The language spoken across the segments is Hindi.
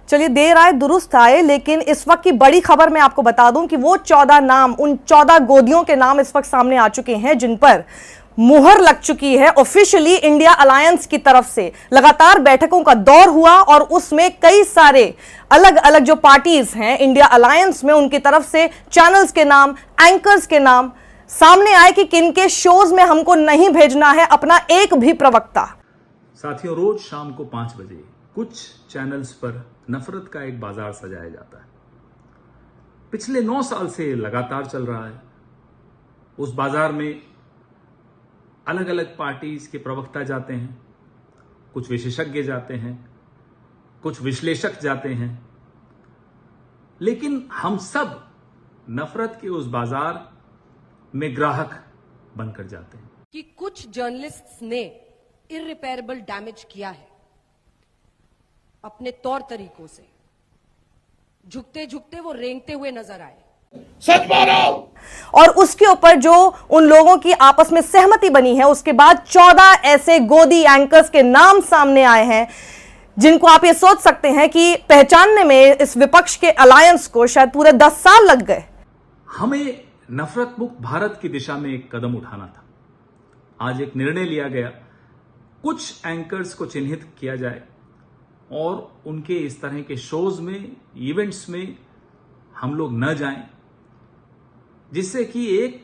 चलिए, देर आए दुरुस्त आए, लेकिन इस वक्त की बड़ी खबर मैं आपको बता दूं कि वो 14 नाम, उन 14 गोदियों के नाम इस वक्त सामने आ चुके हैं जिन पर मुहर लग चुकी है ऑफिशियली इंडिया अलायंस की तरफ से। लगातार बैठकों का दौर हुआ और उसमें कई सारे अलग अलग जो पार्टीज हैं इंडिया अलायंस में, उनकी तरफ से चैनल्स के नाम, एंकर्स के नाम सामने आए कि किन के शोज में हमको नहीं भेजना है अपना एक भी प्रवक्ता। साथियों, रोज शाम को 5 बजे कुछ चैनल्स पर नफरत का एक बाजार सजाया जाता है। पिछले 9 साल से लगातार चल रहा है। उस बाजार में अलग अलग पार्टीज के प्रवक्ता जाते हैं, कुछ विशेषज्ञ जाते हैं, कुछ विश्लेषक जाते हैं, लेकिन हम सब नफरत के उस बाजार में ग्राहक बनकर जाते हैं। कि कुछ जर्नलिस्ट्स ने इररिपेयरेबल डैमेज किया है अपने तौर तरीकों से। झुकते झुकते वो रेंगते हुए नजर आए। सच बोलो। और उसके ऊपर जो उन लोगों की आपस में सहमति बनी है, उसके बाद 14 ऐसे गोदी एंकर्स के नाम सामने आए हैं जिनको आप ये सोच सकते हैं कि पहचानने में इस विपक्ष के अलायंस को शायद पूरे 10 साल लग गए। हमें नफरत मुक्त भारत की दिशा में एक कदम उठाना था। आज एक निर्णय लिया गया, कुछ एंकर्स को चिन्हित किया जाए और उनके इस तरह के शोज में, इवेंट्स में हम लोग न जाएं, जिससे कि एक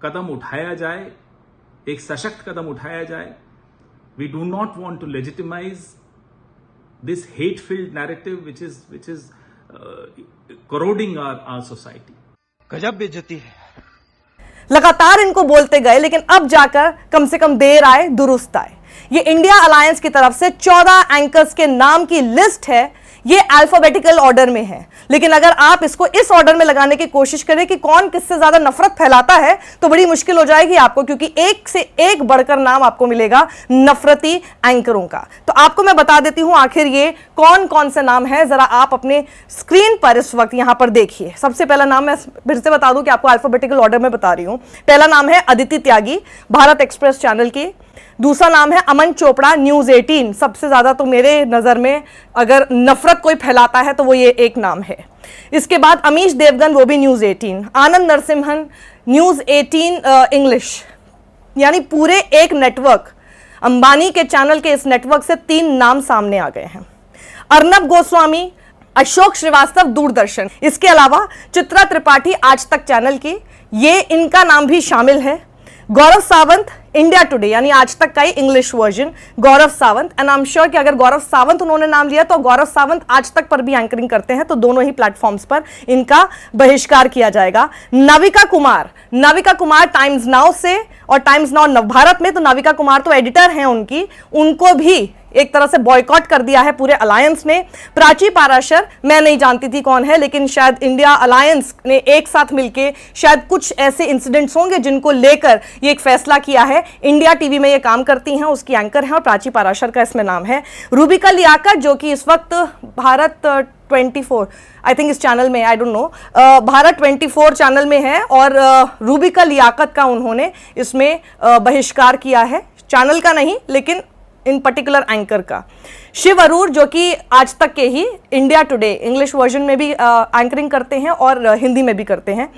कदम उठाया जाए, एक सशक्त कदम उठाया जाए। We do not want to legitimise this hate filled narrative which is corroding our society. गजब बेइज्जती है। लगातार इनको बोलते गए, लेकिन अब जाकर कम से कम देर आए दुरुस्त आए। ये इंडिया अलायंस की तरफ से 14 एंकर्स के नाम की लिस्ट है। ये अल्फाबेटिकल ऑर्डर में है, लेकिन अगर आप इसको इस ऑर्डर में लगाने की कोशिश करें कि कौन किससे ज्यादा नफरत फैलाता है, तो बड़ी मुश्किल हो जाएगी आपको, क्योंकि एक से एक बढ़कर नाम आपको मिलेगा नफरती एंकरों का। तो आपको मैं बता देती हूं आखिर ये कौन कौन से नाम है, जरा आप अपने स्क्रीन पर इस वक्त यहां पर देखिए। सबसे पहला नाम मैं फिर से बता दूं कि आपको अल्फाबेटिकल ऑर्डर में बता रही हूं। पहला नाम है अदिति त्यागी, भारत एक्सप्रेस चैनल की। दूसरा नाम है अमन चोपड़ा, न्यूज 18। सबसे ज्यादा तो मेरे नजर में अगर नफरत कोई फैलाता है तो वो ये एक नाम है। इसके बाद अमीश देवगन, वो भी न्यूज 18। आनंद नरसिम्हन, न्यूज 18 इंग्लिश, यानी पूरे एक नेटवर्क, अंबानी के चैनल के इस नेटवर्क से 3 नाम सामने आ गए हैं। अर्नब गोस्वामी, अशोक श्रीवास्तव, दूरदर्शन। इसके अलावा चित्रा त्रिपाठी, आज तक चैनल की, ये इनका नाम भी शामिल है। गौरव सावंत, इंडिया टुडे, यानी आज तक का ही English version, Gaurav Sawant. And I am sure कि अगर गौरव सावंत उन्होंने नाम लिया तो गौरव सावंत आज तक पर भी एंकरिंग करते हैं, तो दोनों ही प्लेटफॉर्म्स पर इनका बहिष्कार किया जाएगा। नाविका कुमार, नाविका कुमार टाइम्स नाउ से और टाइम्स नाउ नवभारत में, तो नाविका कुमार तो एडिटर हैं उनकी, उनको भी एक तरह से बॉयकॉट कर दिया है पूरे अलायंस ने। प्राची पाराशर, मैं नहीं जानती थी कौन है, लेकिन शायद इंडिया अलायंस ने एक साथ मिलकर शायद कुछ ऐसे इंसिडेंट्स होंगे जिनको लेकर ये एक फैसला किया है। इंडिया टीवी में ये काम करती हैं, उसकी एंकर हैं और प्राची पाराशर का इसमें नाम है। रूबिका लियाकत, जो कि इस वक्त भारत 24 आई थिंक इस चैनल में, I don't know, Bharat 24 channel में है, और रूबिका लियाकत का उन्होंने इसमें बहिष्कार किया है, चैनल का नहीं लेकिन इन पर्टिकुलर एंकर का। शिव अरूर, जो कि आज तक के ही इंडिया टुडे इंग्लिश वर्जन में भी एंकरिंग करते हैं और हिंदी में भी करते हैं।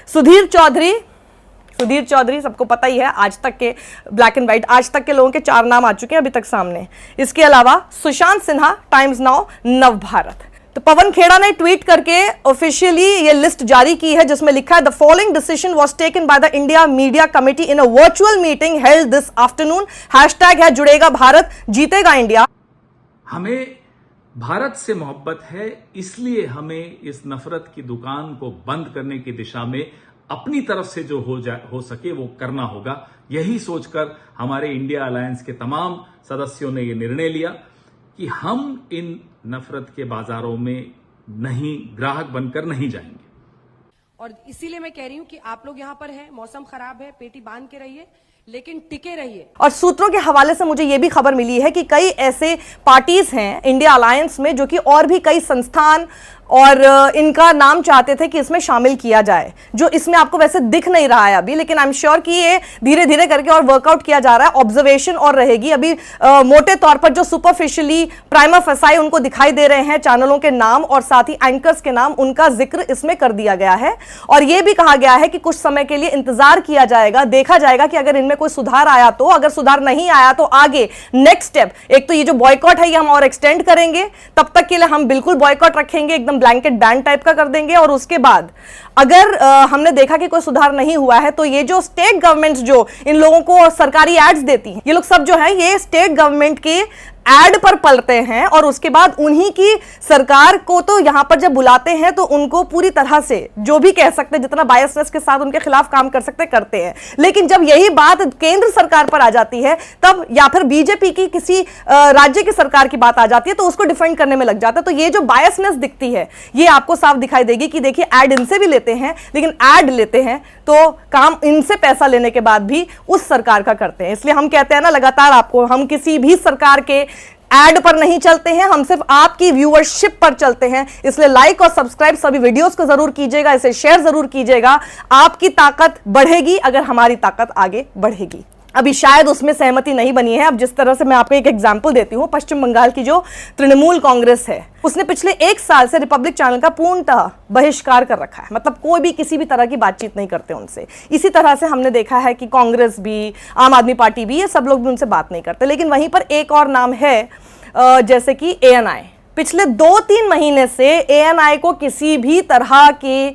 सुधीर चौधरी, सुधीर चौधरी सबको पता ही है, आज तक के ब्लैक एंड व्हाइट, आज तक के लोगों के 4 नाम आ चुके हैं अभी तक सामने। इसके अलावा सुशांत सिन्हा, टाइम्स नाउ नवभारत। तो पवन खेड़ा ने ट्वीट करके ऑफिशियली ये लिस्ट जारी की है, जिसमें लिखा है the following decision was taken by the India media committee in a virtual meeting held this afternoon. Hashtag है जुड़ेगा भारत, जीतेगा इंडिया। हमें भारत से मोहब्बत है, इसलिए हमें इस नफरत की दुकान को बंद करने की दिशा में अपनी तरफ से जो हो सके वो करना होगा। यही सोचकर हमारे इंडिया अलायंस के तमाम सदस्यों ने यह निर्णय लिया कि हम इन नफरत के बाजारों में नहीं, ग्राहक बनकर नहीं जाएंगे। और इसीलिए मैं कह रही हूं कि आप लोग यहां पर हैं, मौसम खराब है, पेटी बांध के रहिए, लेकिन टिके रहिए। और सूत्रों के हवाले से मुझे यह भी खबर मिली है कि कई ऐसे पार्टीज हैं इंडिया अलायंस में, जो कि और भी कई संस्थान और इनका नाम चाहते थे कि इसमें शामिल किया जाए, जो इसमें आपको वैसे दिख नहीं रहा है अभी, लेकिन आई एम श्योर कि ये धीरे धीरे करके और वर्कआउट किया जा रहा है। ऑब्जर्वेशन और रहेगी अभी मोटे तौर पर जो सुपरफिशियली प्राइमा फेसाई उनको दिखाई दे रहे हैं चैनलों के नाम और साथ ही एंकर्स के नाम, उनका जिक्र इसमें कर दिया गया है। और यह भी कहा गया है कि कुछ समय के लिए इंतजार किया जाएगा, देखा जाएगा कि अगर इनमें कोई सुधार आया तो, अगर सुधार नहीं आया तो आगे नेक्स्ट स्टेप, एक तो ये जो बॉयकॉट है ये हम और एक्सटेंड करेंगे, तब तक के लिए हम बिल्कुल बॉयकॉट रखेंगे, एकदम ब्लैंकेट बैन टाइप का कर देंगे। और उसके बाद अगर हमने देखा कि कोई सुधार नहीं हुआ है तो ये जो स्टेट गवर्नमेंट्स जो इन लोगों को सरकारी एड्स देती हैं, ये लोग सब जो है ये स्टेट गवर्नमेंट के एड पर पलते हैं और उसके बाद उन्हीं की सरकार को तो यहां पर जब बुलाते हैं तो उनको पूरी तरह से जो भी कह सकते हैं, जितना बायसनेस के साथ उनके खिलाफ काम कर सकते करते हैं। लेकिन जब यही बात केंद्र सरकार पर आ जाती है तब, या फिर बीजेपी की किसी राज्य की सरकार की बात आ जाती है तो उसको डिफेंड करने में लग जाता है। तो ये जो बायसनेस दिखती है ये आपको साफ दिखाई देगी कि देखिए एड इनसे भी लेते हैं, लेकिन एड लेते हैं तो काम इनसे पैसा लेने के बाद भी उस सरकार का करते हैं। इसलिए हम कहते हैं ना लगातार आपको, हम किसी भी सरकार के एड पर नहीं चलते हैं, हम सिर्फ आपकी व्यूअरशिप पर चलते हैं। इसलिए लाइक और सब्सक्राइब सभी वीडियोस को जरूर कीजिएगा, इसे शेयर जरूर कीजिएगा। आपकी ताकत बढ़ेगी अगर हमारी ताकत आगे बढ़ेगी। अभी शायद उसमें सहमति नहीं बनी है। अब जिस तरह से मैं आपको एक एग्जांपल देती हूं, पश्चिम बंगाल की जो तृणमूल कांग्रेस है उसने पिछले 1 साल से रिपब्लिक चैनल का पूर्णतः बहिष्कार कर रखा है, मतलब कोई भी किसी भी तरह की बातचीत नहीं करते उनसे। इसी तरह से हमने देखा है कि कांग्रेस भी, आम आदमी पार्टी भी, ये सब लोग भी उनसे बात नहीं करते। लेकिन वहीं पर एक और नाम है जैसे कि ANI। पिछले 2-3 महीने से ANI को किसी भी तरह के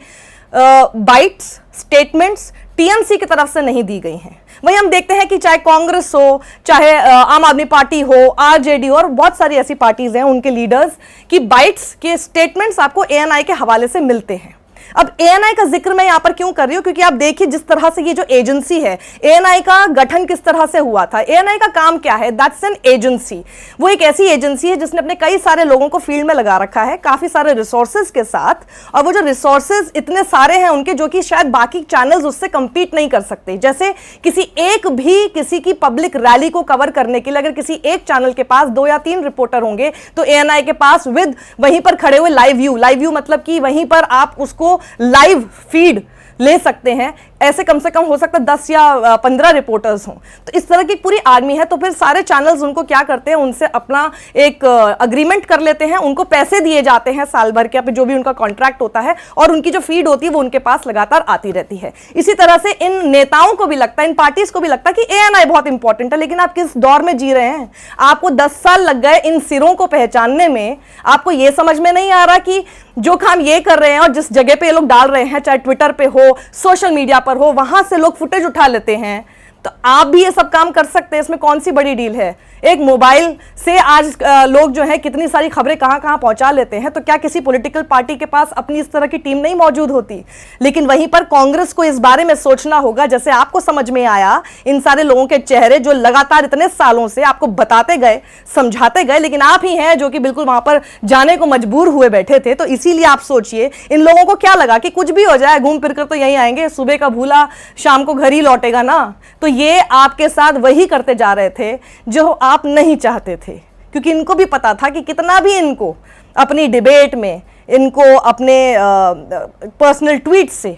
बाइट्स, स्टेटमेंट्स TMC की तरफ से नहीं दी गई हैं। वहीं हम देखते हैं कि चाहे कांग्रेस हो, चाहे आम आदमी पार्टी हो, RJD और बहुत सारी ऐसी पार्टीज हैं, उनके लीडर्स की बाइट्स के स्टेटमेंट्स आपको ANI के हवाले से मिलते हैं। अब ANI का जिक्र मैं यहां पर क्यों कर रही हूं, क्योंकि आप देखिए जिस तरह से ये जो एजेंसी है, ANI का गठन किस तरह से हुआ था। ANI का काम क्या है? That's an agency. वो एक ऐसी एजेंसी है जिसने अपने कई सारे लोगों को फील्ड में लगा रखा है, काफी सारे रिसोर्सेज के साथ। और वो जो रिसोर्सेज इतने सारे हैं उनके, जो कि शायद बाकी चैनल्स उससे कंपीट नहीं कर सकते। जैसे किसी की पब्लिक रैली को कवर करने के लिए अगर किसी एक चैनल के पास 2 या 3 रिपोर्टर होंगे तो ANI के पास विद वहीं पर खड़े हुए लाइव व्यू मतलब कि वहीं पर आप उसको लाइव फीड ले सकते हैं। ऐसे कम से कम हो सकता है 10 या 15 रिपोर्टर्स हों। तो इस तरह की पूरी आर्मी है। तो फिर सारे चैनल्स उनको क्या करते हैं, उनसे अपना एक अग्रीमेंट कर लेते हैं, उनको पैसे दिए जाते हैं साल भर के, जो भी उनका कॉन्ट्रैक्ट होता है, और उनकी जो फीड होती है वो उनके पास लगातार आती रहती है। इसी तरह से इन नेताओं को भी लगता है, इन पार्टीज को भी लगता है कि ANI बहुत इंपॉर्टेंट है। लेकिन आप किस दौर में जी रहे हैं? आपको 10 साल लग गए इन सिरों को पहचानने में। आपको यह समझ में नहीं आ रहा कि जो काम ये कर रहे हैं और जिस जगह पे ये लोग डाल रहे हैं, चाहे ट्विटर पे हो, सोशल मीडिया पर हो, वहां से लोग फुटेज उठा लेते हैं। तो आप भी ये सब काम कर सकते हैं, इसमें कौन सी बड़ी डील है? एक मोबाइल से आज लोग जो है कितनी सारी खबरें कहां कहां पहुंचा लेते हैं। तो क्या किसी पॉलिटिकल पार्टी के पास अपनी इस तरह की टीम नहीं मौजूद होती? लेकिन वहीं पर कांग्रेस को इस बारे में सोचना होगा, जैसे आपको समझ में आया इन सारे लोगों के चेहरे जो लगातार इतने सालों से आपको बताते गए, समझाते गए, लेकिन आप ही हैं जो कि बिल्कुल वहां पर जाने को मजबूर हुए बैठे थे। तो इसीलिए आप सोचिए इन लोगों को क्या लगा कि कुछ भी हो जाए, घूम फिर कर तो यहीं आएंगे, सुबह का भूला शाम को घर ही लौटेगा ना। तो ये आपके साथ वही करते जा रहे थे जो आप नहीं चाहते थे, क्योंकि इनको भी पता था कि कितना भी इनको अपनी डिबेट में, इनको अपने पर्सनल ट्वीट से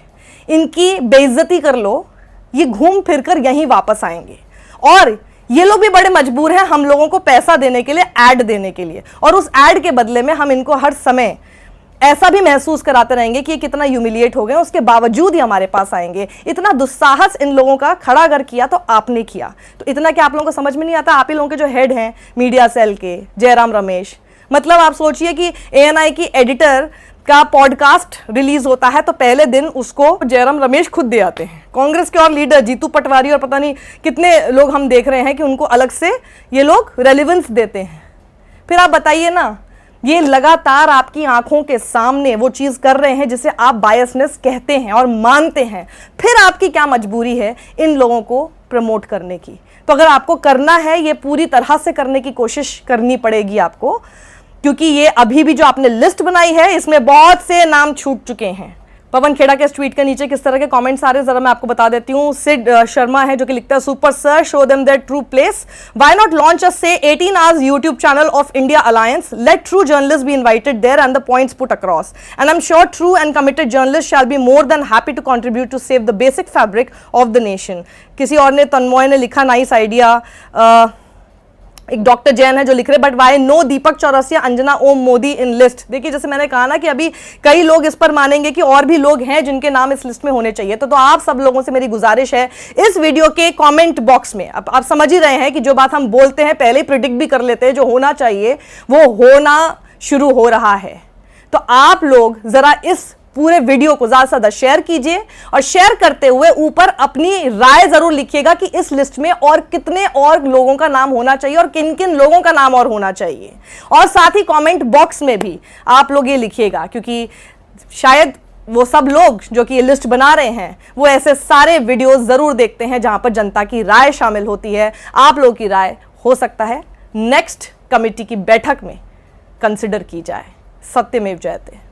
इनकी बेइज्जती कर लो, ये घूम फिर कर यहीं वापस आएंगे। और ये लोग भी बड़े मजबूर हैं हम लोगों को पैसा देने के लिए, ऐड देने के लिए, और उस ऐड के बदले में हम इनको हर समय ऐसा भी महसूस कराते रहेंगे कि ये कितना ह्यूमिलिएट हो गए, उसके बावजूद ही हमारे पास आएंगे। इतना दुस्साहस इन लोगों का खड़ा अगर किया तो आपने किया। तो इतना क्या आप लोगों को समझ में नहीं आता? आप ही लोगों के जो हेड हैं मीडिया सेल के, जयराम रमेश, मतलब आप सोचिए कि ANI की एडिटर का पॉडकास्ट रिलीज होता है तो पहले दिन उसको जयराम रमेश खुद दे आते हैं। कांग्रेस के और लीडर जीतू पटवारी और पता नहीं कितने लोग हम देख रहे हैं कि उनको अलग से ये लोग रेलेवेंस देते हैं। फिर आप बताइए ना, ये लगातार आपकी आंखों के सामने वो चीज कर रहे हैं जिसे आप बायसनेस कहते हैं और मानते हैं। फिर आपकी क्या मजबूरी है इन लोगों को प्रमोट करने की? तो अगर आपको करना है, ये पूरी तरह से करने की कोशिश करनी पड़ेगी आपको, क्योंकि ये अभी भी जो आपने लिस्ट बनाई है इसमें बहुत से नाम छूट चुके हैं। पवन खेड़ा के इस ट्वीट के नीचे किस तरह के कमेंट्स आ रहे हैं जरा मैं आपको बता देती हूँ। सिड शर्मा है जो कि लिखता है, super sir, show them their true place, why not launch a say 18 hours YouTube channel of India Alliance, let true journalist be invited there and the points put across, and I am sure true and committed journalist shall be more than happy to contribute to save the basic fabric of the nation. किसी और ने, तन्मय ने लिखा, नाइस आइडिया। एक डॉक्टर जैन है जो लिख रहे, but why no Deepak Chaurasia, Anjana Om Modi in list. देखिए जैसे मैंने कहा ना कि अभी कई लोग इस पर मानेंगे कि और भी लोग हैं जिनके नाम इस लिस्ट में होने चाहिए। तो आप सब लोगों से मेरी गुजारिश है, इस वीडियो के कमेंट बॉक्स में, अब आप समझ ही रहे हैं कि जो बात हम बोलते हैं पहले ही प्रिडिक्ट भी कर लेते हैं, जो होना चाहिए वो होना शुरू हो रहा है। तो आप लोग जरा इस पूरे वीडियो को ज्यादा से ज्यादा शेयर कीजिए, और शेयर करते हुए ऊपर अपनी राय जरूर लिखिएगा कि इस लिस्ट में और कितने और लोगों का नाम होना चाहिए और किन किन लोगों का नाम और होना चाहिए। और साथ ही कमेंट बॉक्स में भी आप लोग ये लिखिएगा, क्योंकि शायद वो सब लोग जो कि ये लिस्ट बना रहे हैं वो ऐसे सारे वीडियोस जरूर देखते हैं जहां पर जनता की राय शामिल होती है। आप लोगों की राय हो सकता है नेक्स्ट कमेटी की बैठक में कंसिडर की जाए। सत्यमेव जयते।